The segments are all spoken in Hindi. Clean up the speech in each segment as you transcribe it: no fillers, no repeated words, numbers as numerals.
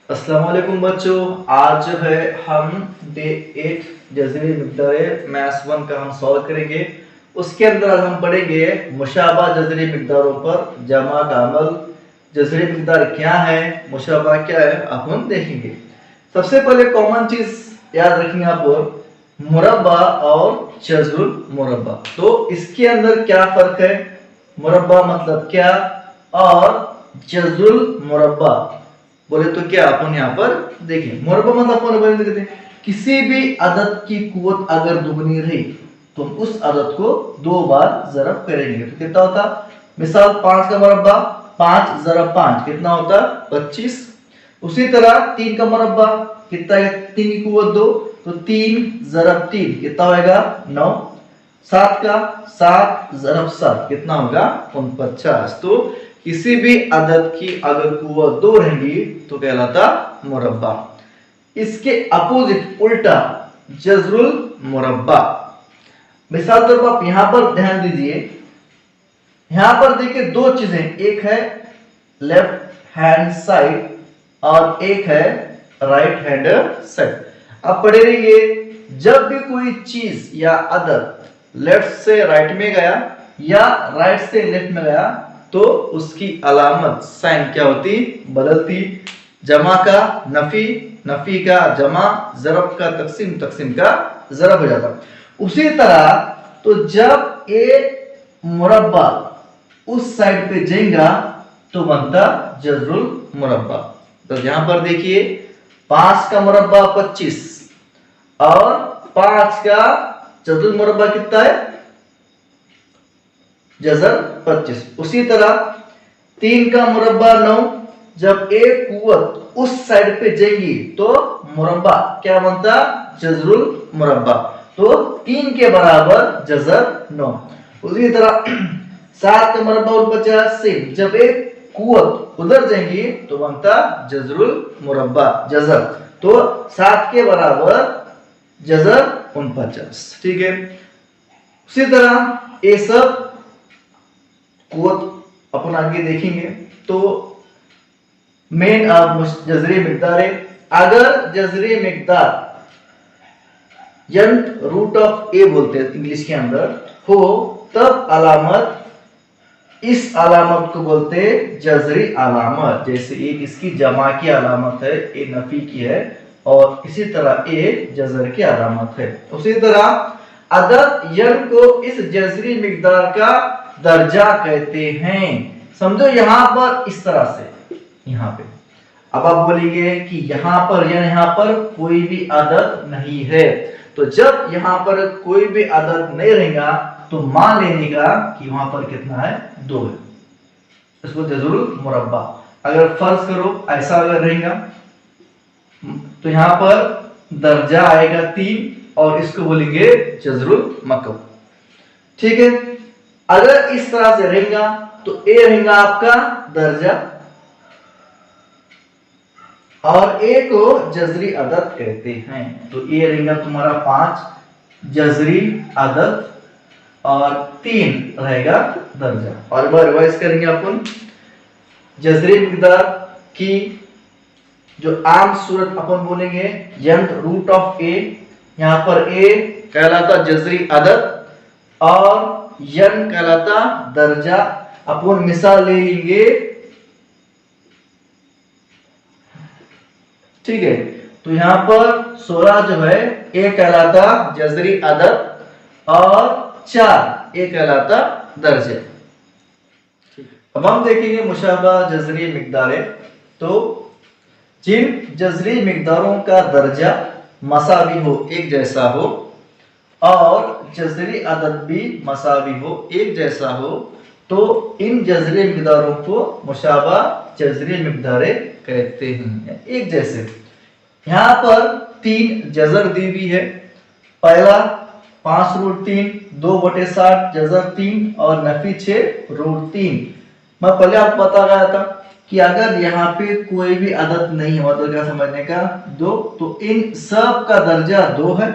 अस्सलाम वालेकुम बच्चों। आज जो है हम डे 8 जज़री मिक़दारे मैथ्स 1 का हम सॉल्व करेंगे। उसके अंदर आज हम पढ़ेंगे मुशाबा जज़री मिक़दारों पर जमा का अमल। जज़री मिक़दार क्या है, मुशाबा क्या है, अपन देखेंगे। सबसे पहले कॉमन चीज याद रखेंगे आप, मुरब्बा और जज़रुल मुरब्बा। तो इसके अंदर क्या फर्क है, मुरब्बा मतलब क्या और जज़रुल मुरब्बा बोले तो क्या, अपन यहाँ पर देखिए। मुरब्बा मतलब अपन बोलते हैं किसी भी अदद की कुव्वत अगर दुगनी रही तो हम उस अदद को 2 बार ज़रब करेंगे तो कितना होता। मिसाल 5 का मुरब्बा 5 ज़रब 5 कितना होता 25। उसी तरह 3 का मुरब्बा कितना है, 3 की कुव्वत 2 तो 3 ज़रब 3 कितना होगा 9। 7 का 7 ज़रब 7 कितना होगा 49। तो किसी भी अदद की अगर कुव्वत 2 रहेंगी तो कहलाता मुरब्बा। इसके अपोजिट उल्टा जज़रुल मुरब्बा। मिसाल तौर पर आप यहां पर ध्यान दीजिए, यहां पर देखिए 2 चीजें, एक है लेफ्ट हैंड साइड और एक है राइट हैंड साइड। अब पढ़े रहिए, जब भी कोई चीज या अदद लेफ्ट से राइट में गया या राइट से लेफ्ट में गया तो उसकी अलामत साइन क्या होती, बदलती। जमा का नफी, नफी का जमा, ज़रब का तकसीम, तकसीम का ज़रब हो जाता। उसी तरह तो जब ए मुरब्बा उस साइड पे जाएगा तो बनता जज़रुल मुरब्बा। तो यहां पर देखिए 5 का मुरब्बा 25 और 5 का जज़रुल मुरब्बा कितना है, जज़र 25। उसी तरह 3 का मुरब्बा 9, जब एक कुव्वत उस साइड पे जाएगी तो मुरब्बा क्या बनता, जज़रुल मुरब्बा। तो 3 के बराबर जज़र 9। उसी तरह 7 का मुरब्बा 49 से जब एक कुव्वत उधर जाएंगी तो बनता जज़रुल मुरब्बा, जज़र। तो 7 के बराबर जज़र 49। ठीक है। उसी तरह ये सब कुव्वत अपन आगे देखेंगे। तो मेन जज़री मिक़दार है, अगर जज़री मिक़दार यंट रूट ऑफ ए बोलते हैं इंग्लिश के अंदर हो तब अलामत, इस अलामत को बोलते हैं जज़री अलामत। जैसे एक इसकी जमा की अलामत है, ए नफी की है और इसी तरह ए जज़र की अलामत है। उसी तरह अदद यन को इस जज़री मिक़दार का दर्जा कहते हैं। समझो यहां पर इस तरह से, यहां पे अब आप बोलेंगे कि यहां पर या यहां पर कोई भी अदद नहीं है, तो जब यहां पर कोई भी अदद नहीं रहेगा तो मान लेने का कि वहां पर कितना है 2 है, इसको जज़रुल मुरब्बा। अगर फर्ज करो ऐसा अगर रहेगा तो यहां पर दर्जा आएगा 3 और इसको बोलेंगे जज़रुल मकब। ठीक है। अगर इस तरह से रहेगा तो ए रहेगा आपका दर्जा और ए को जज़री अदद कहते हैं। तो ए रहेगा तुम्हारा 5 जज़री अदद और 3 रहेगा दर्जा। और बार रिवाइज करेंगे अपन जज़री मिक़दार की जो आम सूरत अपन बोलेंगे यंट रूट ऑफ ए। यहां पर ए कहलाता जज़री अदद और यन कहलाता दर्जा। अपन मिसाल ले लेंगे, ठीक है। तो यहां पर 16 जो है ए कहलाता जज़री अदद और 4 ए कहलाता दर्जे। अब हम देखेंगे मुशाबा जज़री मिक़दारे। तो जिन जज़री मिक़दारों का दर्जा मसावी हो, एक जैसा हो और जज़री अदद भी मसावी हो, एक जैसा हो, तो इन जज़री मिक़दारों को मुशाबा जज़री मिक़दारे कहते हैं, एक जैसे। यहां पर 3 जज़र दी हुई है। पहला 5√3 2/60 जज़र 3 और नफी 6√3। मैं पहले आपको बता गया था कि अगर यहाँ पे कोई भी अदद नहीं है, मतलब क्या समझने का 2, तो इन सब का दर्जा 2 है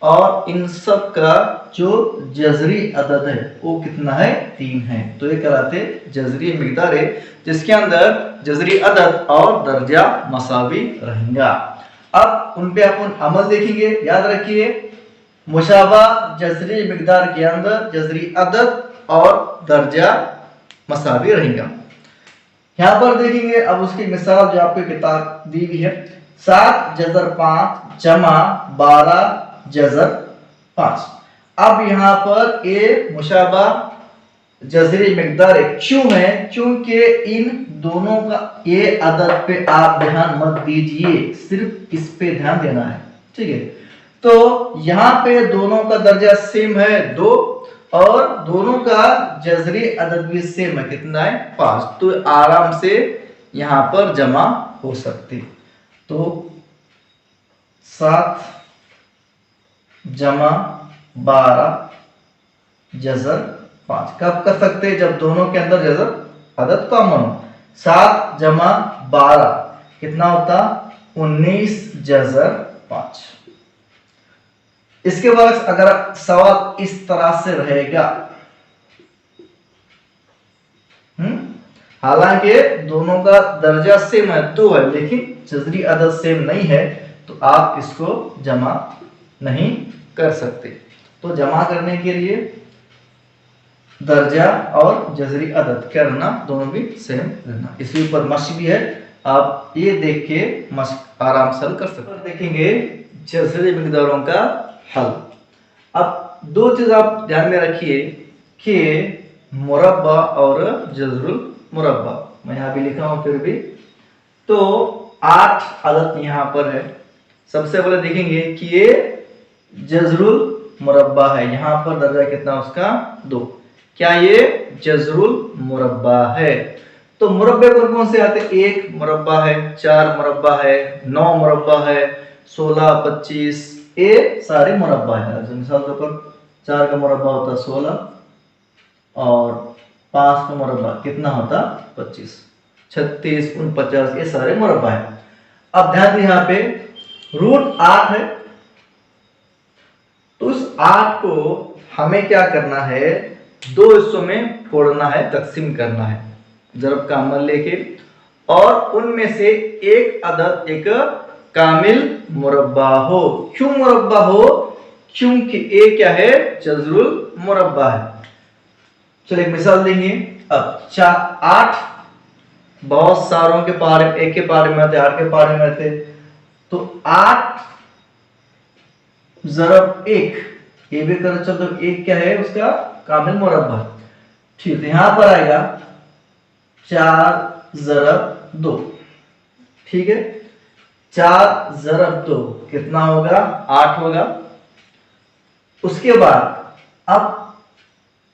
और इन सब का जो जजरी अदद है वो कितना है, 3 है। तो ये कहलाते जजरी मिकदार है जिसके अंदर जजरी अदद और दर्जा मसावी रहेगा। अब उन पे अपन अमल देखेंगे। याद रखिए, मुशाबा जजरी मिकदार के अंदर जजरी अदद और दर्जा मसावी रहेगा। यहाँ पर देखेंगे अब उसकी मिसाल जो आपको किताब दी हुई है, 7 जजर 5 जमा 12 जजर 5। अब यहाँ पर ये मुशाबा जजरी मिकदार क्यों है, क्योंकि इन दोनों का ये अदद पे आप ध्यान मत दीजिए, सिर्फ इस पे ध्यान देना है, ठीक है। तो यहाँ पे दोनों का दर्जा सेम है 2 और दोनों का जजरी अदद भी सेम है, कितना है 5। तो आराम से यहाँ पर जमा हो सकती। तो 7 जमा 12 जजर 5 कब कर सकते हैं, जब दोनों के अंदर जजर अदद कॉमन हो। 7 जमा 12 कितना होता, 19 जजर 5। इसके बाद अगर सवाल इस तरह से रहेगा, हालांकि दोनों का दर्जा सेम है 2 है, लेकिन जजरी अदद सेम नहीं है, तो आप इसको जमा नहीं कर सकते। तो जमा करने के लिए दर्जा और जजरी अदद क्या रहना, दोनों भी सेम रहना। इसके ऊपर मश्क भी है, आप ये देख के मश्क आराम से हल कर सकते हैं। देखेंगे जजरी मिकदारों का हल। अब 2 चीज आप ध्यान में रखिए कि मुरब्बा और जजरुल मुरब्बा, मैं यहाँ भी लिखा हूं फिर भी। तो 8 अदद यहाँ पर है। सबसे पहले देखेंगे कि ये जजरुल मुरब्बा है, यहाँ पर दर्जा कितना उसका 2। क्या ये जजरुल मुरब्बा है? तो मुरब्बे कौन कौन से आते हैं? 1 मुरब्बा है, 4 मुरब्बा है, 9 मुरब्बा है, 16, 25, ये सारे मुरब्बा है। मिसाल के ऊपर 4 का मुरब्बा होता 16 और 5 का मुरब्बा कितना होता 25, 36, 49, ये सारे मुरब्बा है। अब ध्यान दें यहाँ पे रूट 8 है, तो उस 8 को हमें क्या करना है, 2 हिस्सों में फोड़ना है, तकसीम करना है ज़रब का अमल लेके, और उनमें से एक अदद एक कामिल मुरब्बा हो। क्यों मुरब्बा हो? क्योंकि ए क्या है, जजरुल मुरब्बा है। चलिए एक मिसाल देंगे। अब 8 बहुत सारों के पारे, एक के पारे में आते, 8 के पारे में आते, तो 8 ज़रब 1, ये भी कर चलो, तो 1 क्या है उसका कामिल मुरब्बा। ठीक है, यहां पर आएगा 4 ज़रब 2, ठीक है। 4 ज़रब 2 कितना होगा, 8 होगा। उसके बाद अब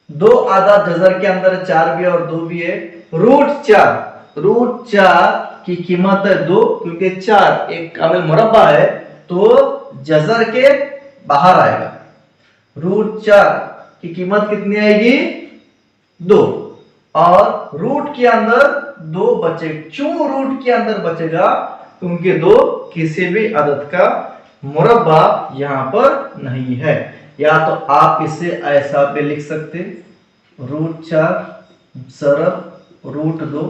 2 आधा जजर के अंदर 4 भी है और 2 भी है, रूट 4 की कीमत है 2, क्योंकि 4 एक कामिल मुरब्बा है तो जजर के बाहर आएगा। रूट 4 की कीमत कितनी आएगी, 2, और रूट के अंदर 2 बचे। क्यों रूट के अंदर बचेगा? क्योंकि 2 किसी भी अदद का मुरब्बा यहां पर नहीं है। या तो आप इसे ऐसा पे लिख सकते, रूट 4 ज़रब रूट 2,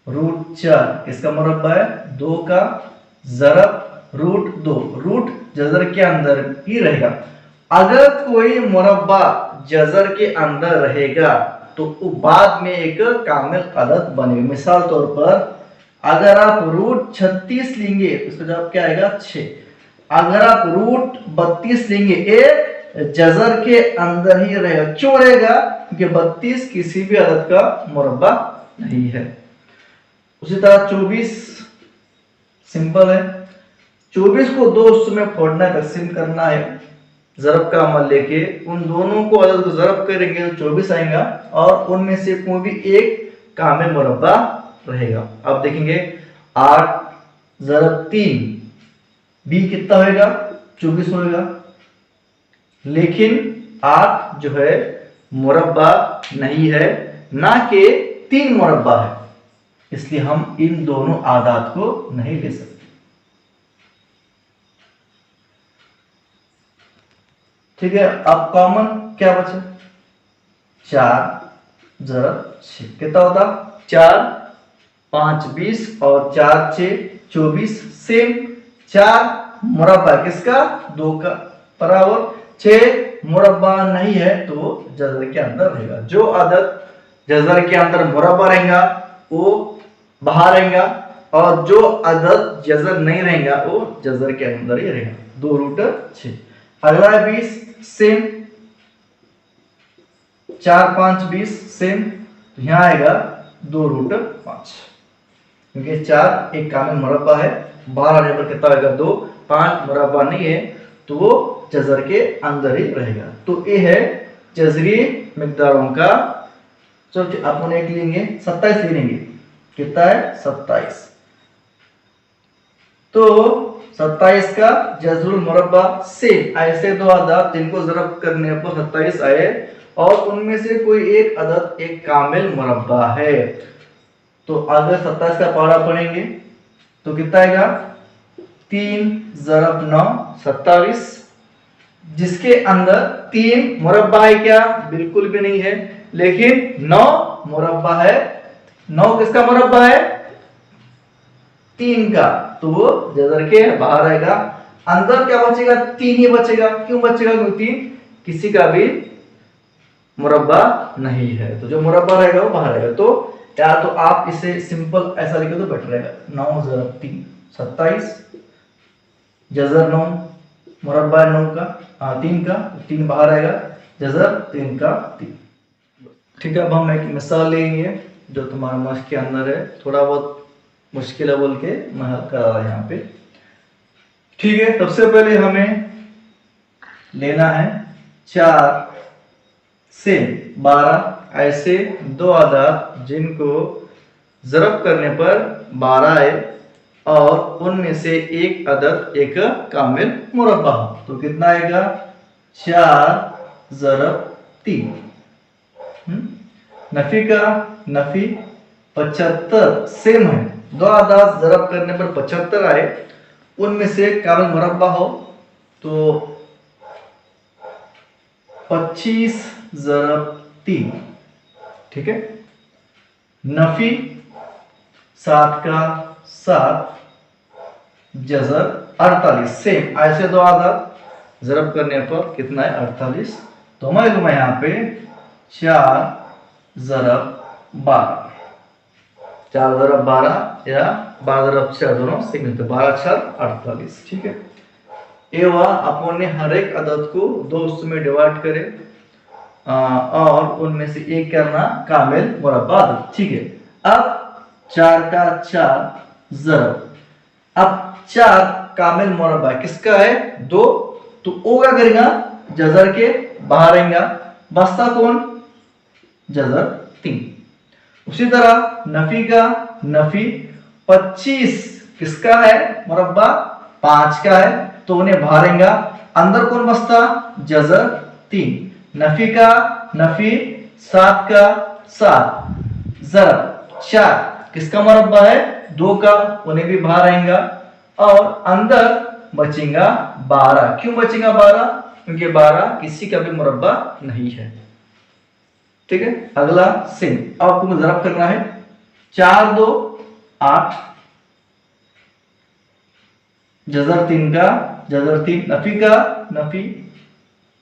रूट 4 इसका मुरब्बा है 2 का, ज़रब रूट 2, रूट जजर के अंदर ही रहेगा। अगर कोई मुरब्बा जजर के अंदर रहेगा तो वो बाद में एक कामिल अदद बनेगा। मिसाल तौर पर अगर आप रूट 36 लेंगे, इसका जवाब क्या आएगा 6। अगर आप रूट 32 लेंगे, ए जजर के अंदर ही रहेगा। क्यों रहेगा? क्योंकि 32 किसी भी अदद का मुरब्बा नहीं है। उसी तरह 24 सिंपल है, 24 को 2 हिस्सों में फोड़ना है, तकसीम करना है ज़रब का अमल लेके। उन दोनों को अदद को ज़रब करेंगे तो 24 आएगा, और उनमें से कोई भी एक कामिल मुरब्बा रहेगा। अब देखेंगे 8 ज़रब 3 भी कितना होगा, 24 होगा। लेकिन 8 जो है मुरब्बा नहीं है, ना कि 3 मुरब्बा है, इसलिए हम इन दोनों आदात को नहीं ले सकते। ठीक है, अब कॉमन क्या बचा, 4 ज़रब 6 कितना होता, 4 5 20 और 4 6 24 सेम। 4 मुरब्बा किसका, 2 का बराबर। 6 मुरब्बा नहीं है तो जज़र के अंदर रहेगा। जो अदद जज़र के अंदर मुरब्बा रहेगा वो बाहर रहेगा, और जो अदद जज़र नहीं रहेगा वो जज़र के अंदर ही रहेगा। 2√6। अगला है 20 सेम, 4 5 20 सेम, तो यहाँ आएगा 2√5, क्योंकि 4 एक कामिल मुरब्बा है, बाहर आने पर कितना आएगा 2। 5 मुरब्बा नहीं है तो वो जज़र के अंदर ही रहेगा। तो ये है जज़री मिक़दारों का। चलो अपन एक लेंगे 27 ले लेंगे, कितना है 27। तो 27 का जज़रुल मुरब्बा सेम ऐसे दो अदद जिनको ज़रब करने पर 27 आए और उनमें से कोई एक अदद एक कामिल मुरब्बा है। तो अगर 27 का पारा पढ़ेंगे तो कितना आएगा, 3 ज़रब 9 27, जिसके अंदर 3 मुरब्बा है क्या, बिल्कुल भी नहीं है, लेकिन 9 मुरब्बा है। 9 किसका मुरब्बा है, 3 का, तो वो जज़र के बाहर आएगा। अंदर क्या बचेगा, 3 ही बचेगा। क्यों बचेगा, क्योंकि 3 किसी का भी मुरब्बा नहीं है, तो जो मुरब्बा रहेगा वो बाहर आएगा। तो या तो आप इसे सिंपल ऐसा लिखे तो बेटर रहेगा, 9 ज़रब 3 27, जज़र 9 मुरब्बा 9 का, 3 का, 3 बाहर आएगा, जज़र 3 का 3। ठीक है, अब हम एक मिसाल लेंगे जो तुम्हारे मश्क के अंदर है, थोड़ा बहुत मुश्किल है बोल के मैं हल कर रहा यहाँ पे। ठीक है, सबसे पहले हमें लेना है 4 से 12 ऐसे दो अदद जिनको ज़रब करने पर 12 आए और उनमें से एक अदद एक कामिल मुरब्बा हो। तो कितना आएगा, 4 ज़रब 3। नफी का नफी 75 सेम है, दो अदद ज़रब करने पर 75 आए, उनमें से कामिल मुरब्बा हो तो 25 ज़रब 3। ठीक है, नफी 7 का 7, जज़र 48 सेम ऐसे दो अदद ज़रब करने पर कितना है 48। तो मैं लूंगा यहाँ पे 4 ज़रब 12, 4 ज़रब 12 या 12 ज़रब 6 दोनों सेम है, तो 12 4 48। ठीक है, ये हुआ अपन ने हर एक अदद को 2 हिस्सों में डिवाइड करे और उनमें से एक करना कामिल मुरब्बा अदद। ठीक है, अब 4 का 4 ज़रब, अब 4 कामिल मुरब्बा किसका है 2, तो ओ क्या करेगा, जज़र के बाहर आएगा, बस्ता कौन, जज़र 3। उसी तरह नफी का नफी 25 किसका है मुरब्बा 5 का है, तो उन्हें बाहर आएगा, अंदर कौन बस्ता, जज़र 3। नफी का नफी 7 का 7, ज़रब 4 किसका मुरब्बा है 2 का, उन्हें भी बाहर आएगा, और अंदर बचेगा 12। क्यों बचेगा 12, क्योंकि 12 किसी का भी मुरब्बा नहीं है। ठीक है, अगला सेम, अब आपको ज़रब करना है 4 2 8, जज़र 3 का, जज़र 3, नफी का नफी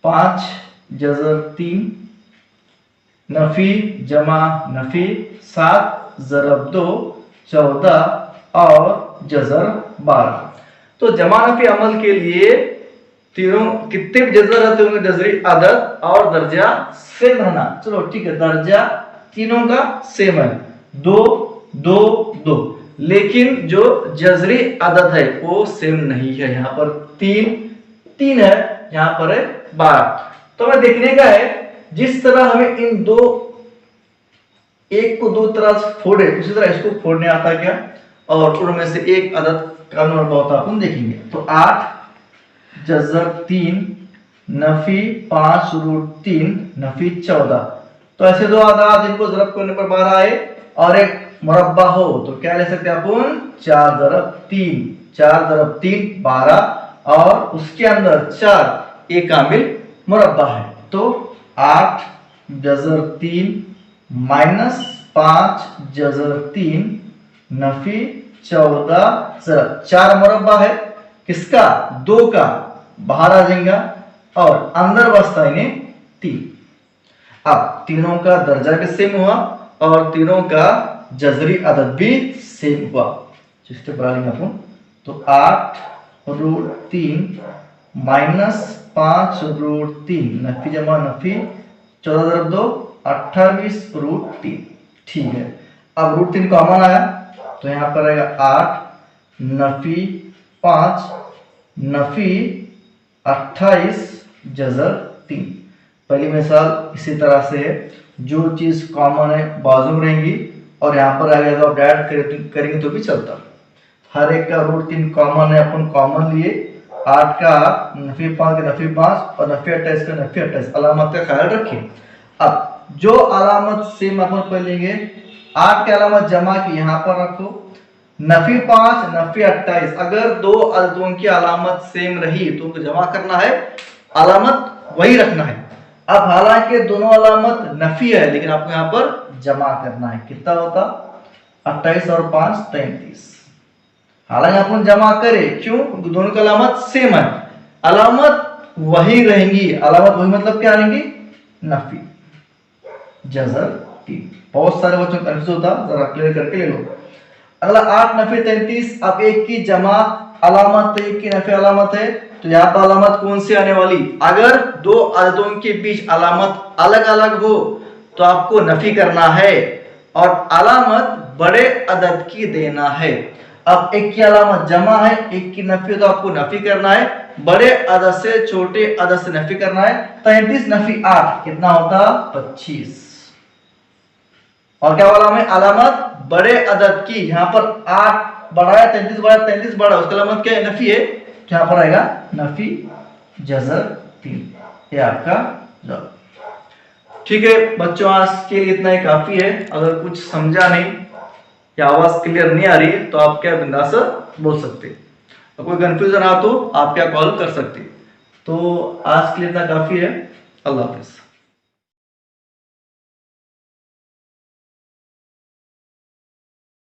5, जज़र 3, नफी जमा नफी 7 ज़रब 2 14 और जज़र 12। तो जमा नफी अमल के लिए तीनों कितने भी जज़र रहते होंगे, जज़री अदद और दर्जा सेम रहना। चलो ठीक है, दर्जा तीनों का सेम है 2 2 2, लेकिन जो जज़री अदद है वो सेम नहीं है। यहाँ पर 3 3 है, यहाँ पर है 12। तो हमें देखने का है जिस तरह हमें इन दो एक को 2 तरह से फोड़े उसी तरह इसको फोड़ने आता क्या, और उनमें से एक अदद का मुरब्बा होता अपन देखेंगे। तो 8 जज़र 3 नफी 5√3 नफी 14, तो ऐसे दो अदद जिनको ज़रब करने पर 12 आए और एक मुरब्बा हो तो क्या ले सकते हैं अपन, 4 ज़रब 3, 4 ज़रब 3 12, और उसके अंदर 4 एक कामिल मुरब्बा है। तो 8 जज़र 3 माइनस 5 जज़र 3 नफी 14 जरा 4 मुरब्बा है किसका 2 का बाहर आ जाएगा और अंदर बचता है 3। अब तीनों का दर्जा भी सेम हुआ और तीनों का जजरी अदद भी सेम हुआ। जिसके बढ़ा लेंगे अपन तो 8√3 माइनस 5√3 नफी जमा नफी 14 × 2 28√3। ठीक है, अब √3 कॉमन आया तो यहाँ पर आएगा 8 नफी 5 नफी 28 जज़र 3। पहली मिसाल इसी तरह से है, जो चीज कॉमन है बाजू में रहेंगी और यहाँ पर आगे तो ऐड करेंगे तो भी चलता। हर एक का √3 कॉमन है, अपन कॉमन लिए 8 का नफी 5 का नफी 5 और नफी 28 का नफी 28। अलामत का ख्याल रखिए। अब जो अलामत सेम अपन पढ़ लेंगे, 8 की अलामत जमा की यहाँ पर रखो, नफी 5 नफी 28 अगर दो अददों की अलामत सेम रही तो जमा करना है, अलामत वही रखना है। अब हालांकि दोनों अलामत नफी है लेकिन आपको यहाँ पर जमा करना है। कितना होता 28 और 5 33। हालांकि अपन जमा करें क्यों, दोनों की अलामत सेम है, अलामत वही रहेंगी। अलामत वही मतलब क्या रहेंगी नफी जज़र 3। बहुत सारे बच्चों का कंफ्यूज होता, जरा क्लियर करके ले लो। अगला 8 नफी 33। अब एक की जमा अलामत एक की नफी अलामत है तो यहाँ पर अलामत कौन सी आने वाली, अगर दो अददों के बीच अलामत अलग अलग हो तो आपको नफी करना है और अलामत बड़े अदद की देना है। अब एक की अलामत जमा है एक की नफी तो आपको नफी करना है, बड़े अदद से छोटे अदद से नफी करना है। 33 नफी 8 कितना होता 25। और क्या वाला में अलामत बड़े अदद की, यहाँ पर 8 बड़ा है 33 बड़ा 33 बड़ा, उसका अलामत क्या है नफी है, यहाँ पर आएगा नफी जज़र 3। ये आपका जवाब। ठीक है बच्चों, आज के लिए इतना ही काफी है। अगर कुछ समझा नहीं या आवाज क्लियर नहीं आ रही तो आप क्या बिंदास बोल सकते, कोई कंफ्यूजन आ तो आप क्या कॉल कर सकते। तो आज के लिए इतना काफी है। अल्लाह हाफिज।